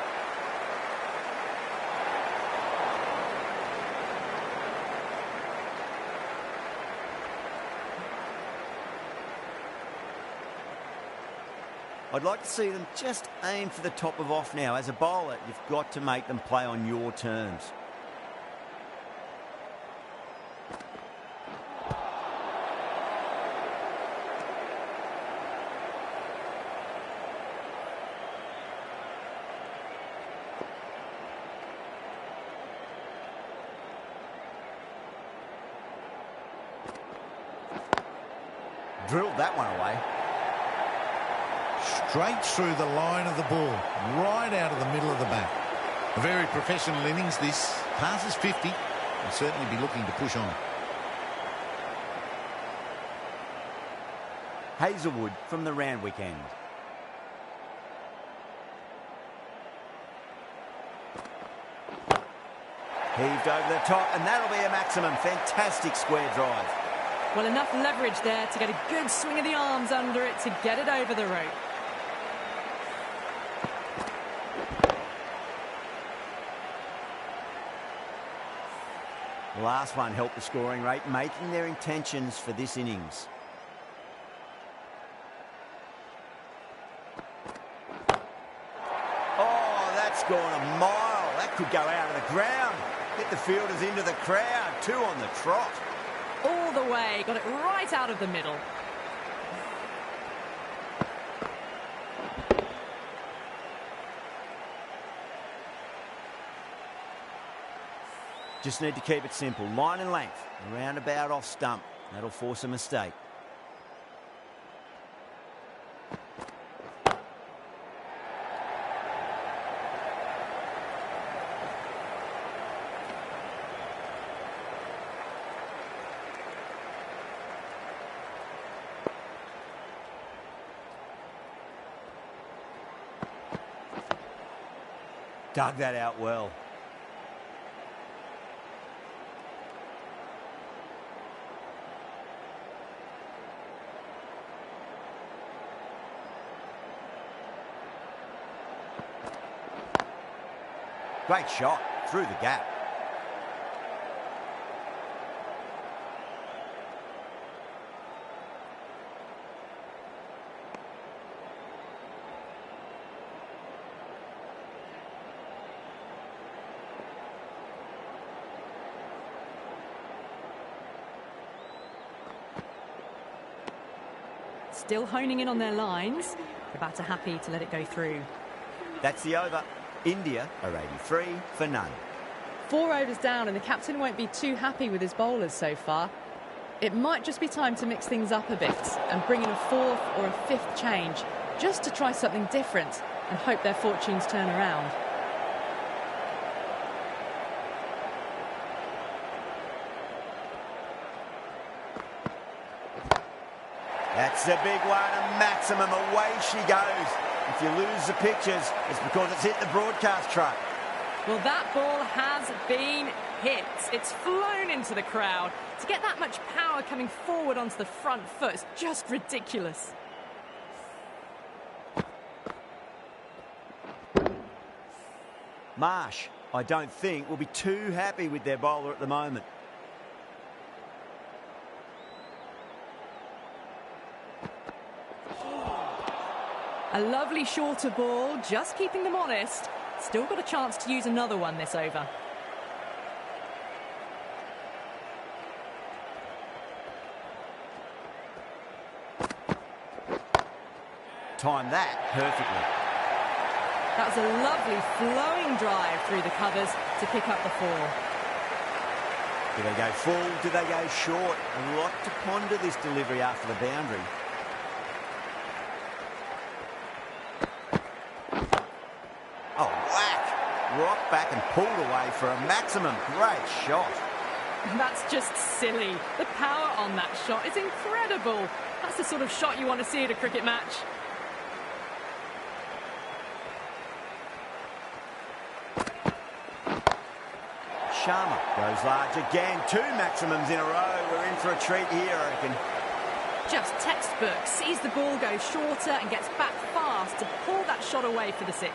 A: I'd like to see them just aim for the top of off now. As a bowler, you've got to make them play on your terms. Drilled that one away.
F: Straight through the line of the ball, right out of the middle of the bat. A very professional innings this. Passes 50. Will certainly be looking to push on.
A: Hazelwood from the Randwick end. Heaved over the top, and that'll be a maximum. Fantastic square drive.
B: Well, enough leverage there to get a good swing of the arms under it to get it over the rope.
A: The last one helped the scoring rate, making their intentions for this innings. Oh, that's gone a mile. That could go out of the ground. Hit the fielders into the crowd. 2 on the trot.
B: All the way, got it right out of the middle.
A: Just need to keep it simple. Line and length. Roundabout off stump. That'll force a mistake. Dug that out well. Great shot through the gap.
B: still honing in on their lines. The batter happy to let it go through.
A: That's the over. India are 83 for none.
B: 4 overs down, and the captain won't be too happy with his bowlers so far. It might just be time to mix things up a bit and bring in a 4th or a 5th change, just to try something different and hope their fortunes turn around.
A: That's a big one, a maximum. Away she goes. If you lose the pictures, it's because it's hit the broadcast truck.
B: Well, that ball has been hit. It's flown into the crowd. To get that much power coming forward onto the front foot is just ridiculous.
A: Marsh, I don't think, will be too happy with their bowler at the moment.
B: A lovely shorter ball, just keeping them honest. Still got a chance to use another one this over.
A: Timed that perfectly.
B: That was a lovely flowing drive through the covers to pick up the 4.
A: Do they go full? Do they go short? A lot to ponder this delivery after the boundary. Oh, whack! Rocked back and pulled away for a maximum. Great shot.
B: That's just silly. The power on that shot is incredible. That's the sort of shot you want to see at a cricket match.
A: Sharma goes large again. 2 maximums in a row. We're in for a treat here, I reckon.
B: Just textbook. Sees the ball go shorter and gets back fast to pull that shot away for the 6.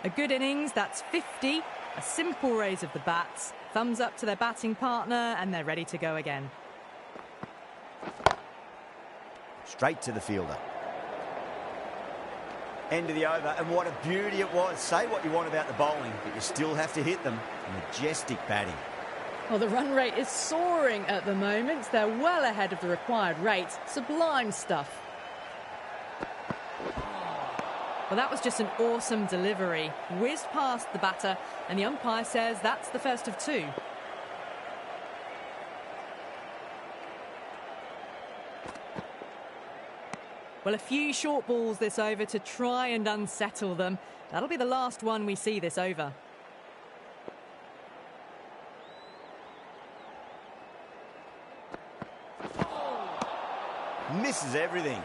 B: A good innings, that's 50. A simple raise of the bats. Thumbs up to their batting partner, and they're ready to go again.
A: Straight to the fielder. End of the over, and what a beauty it was. Say what you want about the bowling, but you still have to hit them. Majestic batting.
B: Well, the run rate is soaring at the moment. They're well ahead of the required rate. Sublime stuff. Well, that was just an awesome delivery. Whizzed past the batter, and the umpire says that's the first of 2. Well, a few short balls this over to try and unsettle them. That'll be the last one we see this over.
A: Misses everything.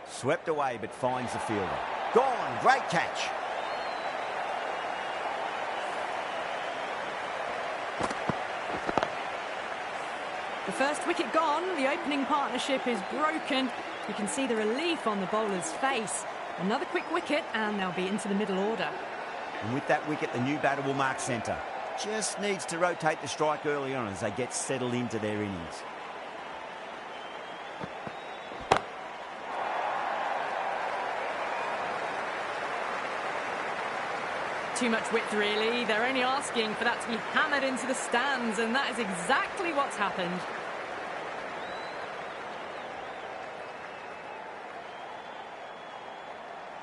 A: Swept away, but finds the fielder. Gone, great catch.
B: The first wicket gone, the opening partnership is broken. You can see the relief on the bowler's face. Another quick wicket and they'll be into the middle order.
A: And with that wicket, the new batter will mark centre. Just needs to rotate the strike early on as they get settled into their innings.
B: Too much width, really. They're only asking for that to be hammered into the stands, and that is exactly what's happened.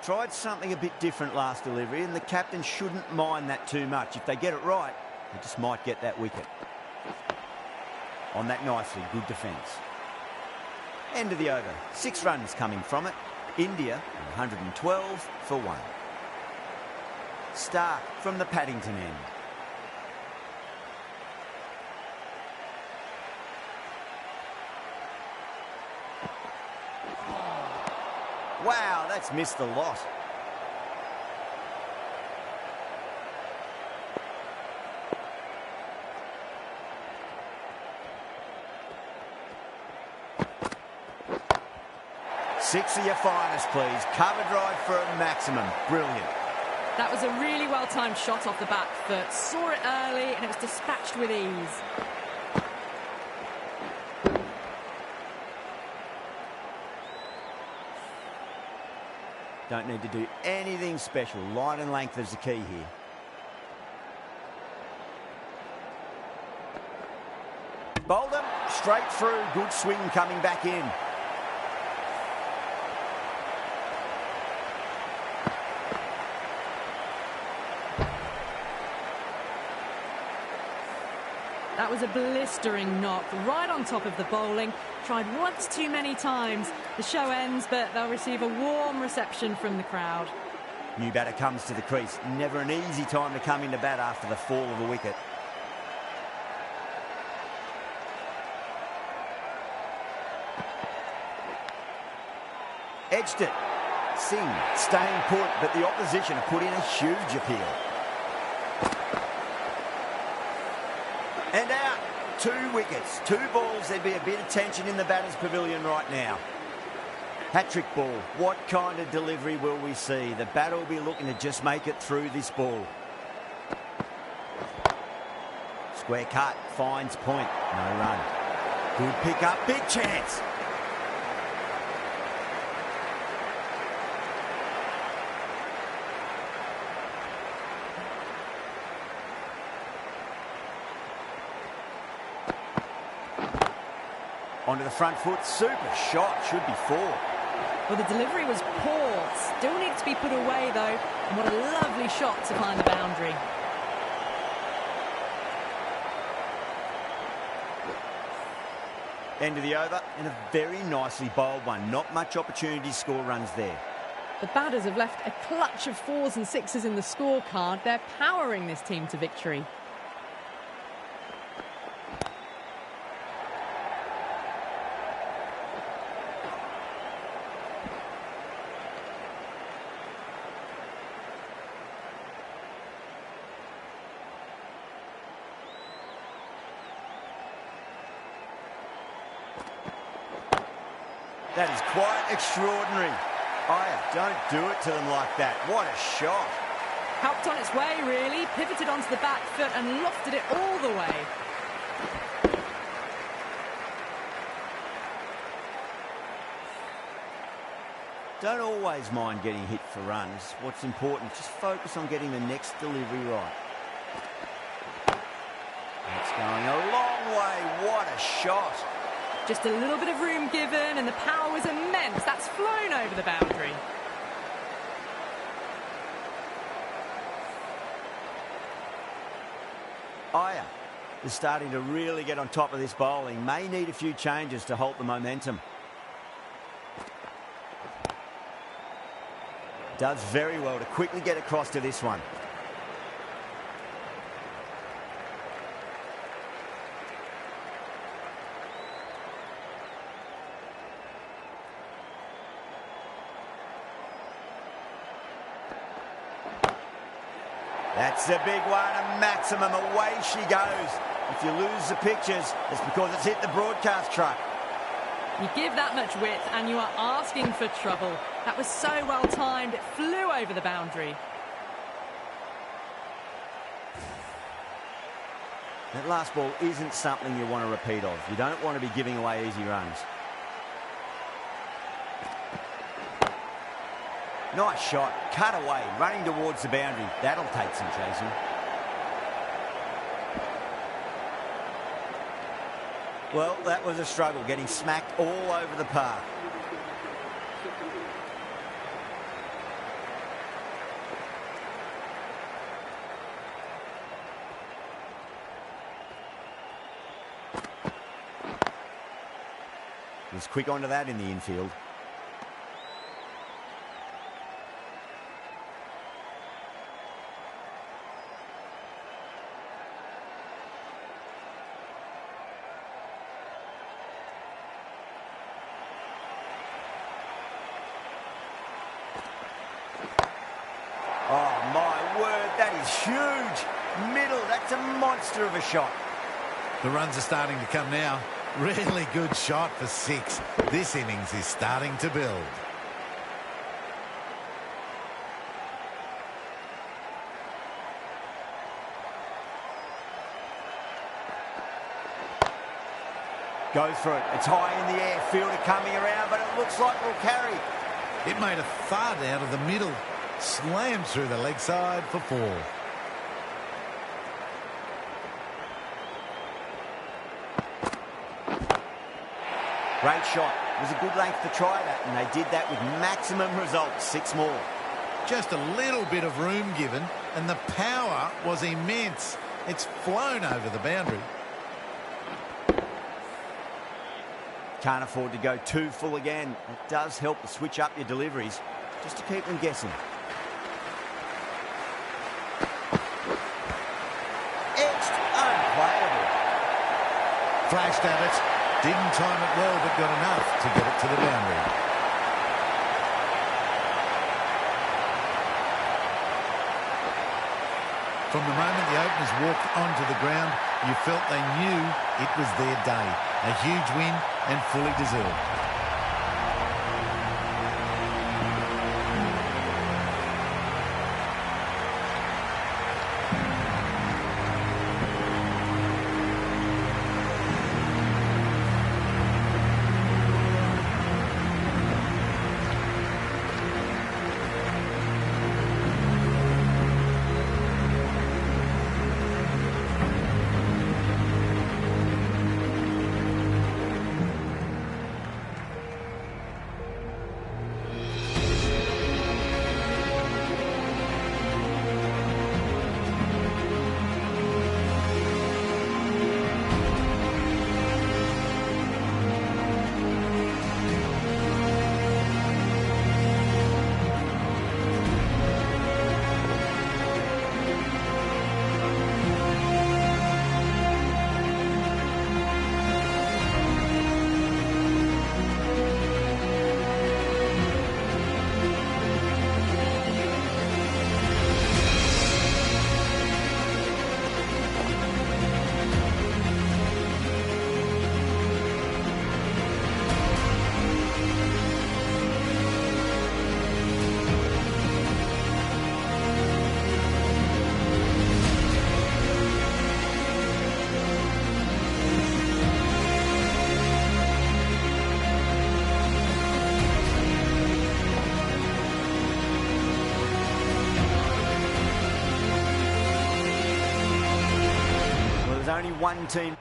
A: Tried something a bit different last delivery, and the captain shouldn't mind that too much. If they get it right, they just might get that wicket. On that nicely, good defence. End of the over. 6 runs coming from it. India 112 for 1. Stark from the Paddington end. Wow, that's missed a lot. Six of your finest, please. Cover drive for a maximum. Brilliant.
B: That was a really well-timed shot off the back foot. Saw it early and it was dispatched with ease.
A: Don't need to do anything special. Line and length is the key here. Bowled him straight through. Good swing coming back in.
B: That was a blistering knock right on top of the bowling. Tried once too many times. The show ends, but they'll receive a warm reception from the crowd.
A: New batter comes to the crease. Never an easy time to come into bat after the fall of a wicket. Edged it. Singh staying put, but the opposition have put in a huge appeal. And out. 2 wickets, 2 balls. There'd be a bit of tension in the batter's pavilion right now. Hat-trick ball. What kind of delivery will we see? The batter will be looking to just make it through this ball. Square cut. Finds point. No run. Good pick up. Big chance. Onto the front foot, super shot, should be 4.
B: Well, the delivery was poor. Still needs to be put away, though. And what a lovely shot to find the boundary.
A: End of the over, and a very nicely bowled one. Not much opportunity to score runs there.
B: The batters have left a clutch of 4s and 6s in the scorecard. They're powering this team to victory.
A: That is quite extraordinary. Don't do it to them like that. What a shot.
B: Helped on its way, really. Pivoted onto the back foot and lofted it all the way.
A: Don't always mind getting hit for runs. What's important, just focus on getting the next delivery right. That's going a long way. What a shot.
B: Just a little bit of room given and the power was immense. That's flown over the boundary.
A: Iyer is starting to really get on top of this bowling. May need a few changes to halt the momentum. Does very well to quickly get across to this one. That's a big one, a maximum. Away she goes. If you lose the pictures, it's because it's hit the broadcast truck.
B: You give that much width and you are asking for trouble. That was so well timed, it flew over the boundary.
A: That last ball isn't something you want to repeat of. You don't want to be giving away easy runs. Nice shot, cut away, running towards the boundary. That'll take some chasing. Well, that was a struggle, getting smacked all over the park. He was quick onto that in the infield. Oh, my word, that is huge. Middle, that's a monster of a shot.
F: The runs are starting to come now. Really good shot for 6. This innings is starting to build.
A: Go for it. It's high in the air. Fielder coming around, but it looks like we'll carry.
F: It made a thud out of the middle. Slammed through the leg side for 4.
A: Great shot. It was a good length to try that, and they did that with maximum results. 6 more.
F: Just a little bit of room given, and the power was immense. It's flown over the boundary.
A: Can't afford to go too full again. It does help to switch up your deliveries, just to keep them guessing. Edged, unplayable.
F: Flashed at it. Didn't time it well, but got enough to get it to the boundary. From the moment the openers walked onto the ground, you felt they knew it was their day. A huge win and fully deserved.
A: Only one team